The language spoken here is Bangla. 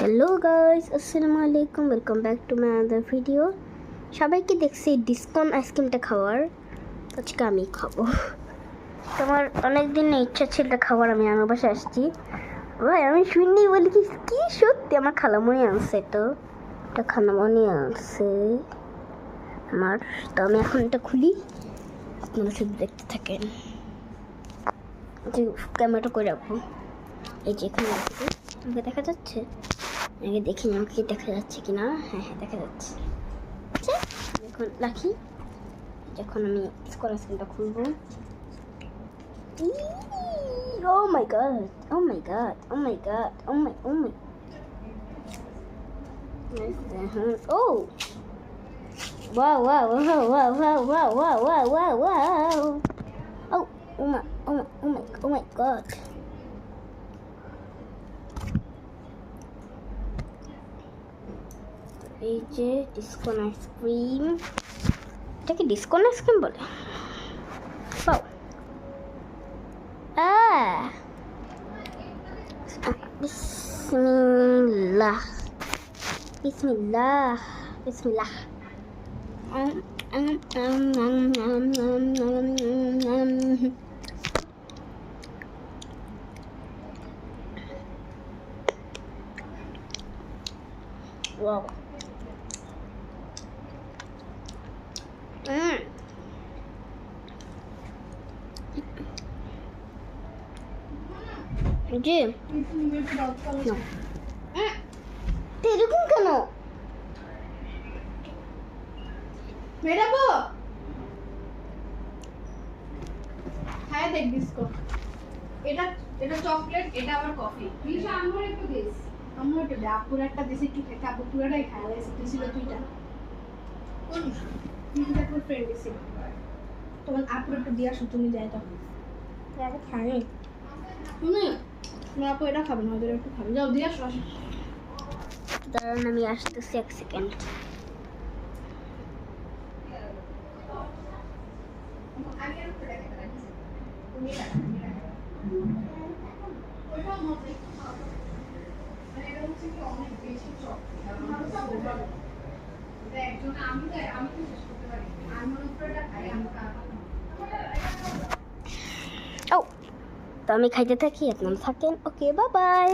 হ্যালো গাইস, আসসালামু আলাইকুম, welcome back to my other video. সবাইকে দেখছি ডিসকন আইসক্রিমটা খাওয়ার, আজকে আমি খাবো। তোমার অনেক দিন ইচ্ছা ছিল এটা খাওয়ার, আমি আমার বাসায় আসছি। ভাই আমি শুনি বলি কি সত্যি আমার খালামণি আনছে, এটা খালামণি আনছে আমার। তো আমি এখন এটা খুলি, আপনারা শুধু দেখতে থাকেন। যে ক্যামেরাটা করে রাখবো, এই যে এখানে রাখবো। আমাকে দেখা যাচ্ছে? আগে দেখি আমাকে দেখা যাচ্ছে কিনা। হ্যাঁ হ্যাঁ দেখা যাচ্ছে। আচ্ছা এখন রাখি, যখন আমি স্কোর আইসক্রিমটা খুলবো। ও মাই god, O my god, O my god, O my O wow wow wow wow wow wow wow wow wow wow oh my god. এই যে ডিসকন আইসক্রিম, এটা কি ডিসকন আইসক্রিম বলে? পাও বিসমিল্লাহ বিসমিল্লাহ বিসমিল্লাহ। Wow. জি এরকম কেন মেরাবো? হ্যাঁ দেখ ডিসকো, এটা চকলেট, এটা আবার কফি। প্লিজ আমার একটু দিস, আমার একটু দে। আপুর একটা দিস, একটু খেতে। আপু পুরোটাই খায় দিছিল তুইটা। কোন তুইটা তোর ফ্রেন্ড দিছিল, তোমার আপুর একটু দিয়ে আসো, তুমি যাই তখন। আপু খাই তুমি না, আপু এটা খাবে না, ওদের একটু খাবে। যাও দিয়ে আসো। দাঁড়ান আমি আসতেছি, এক সেকেন্ড। ও তো আমি খাইতে থাকি, আপনারা থাকেন। ওকে, বাই বাই।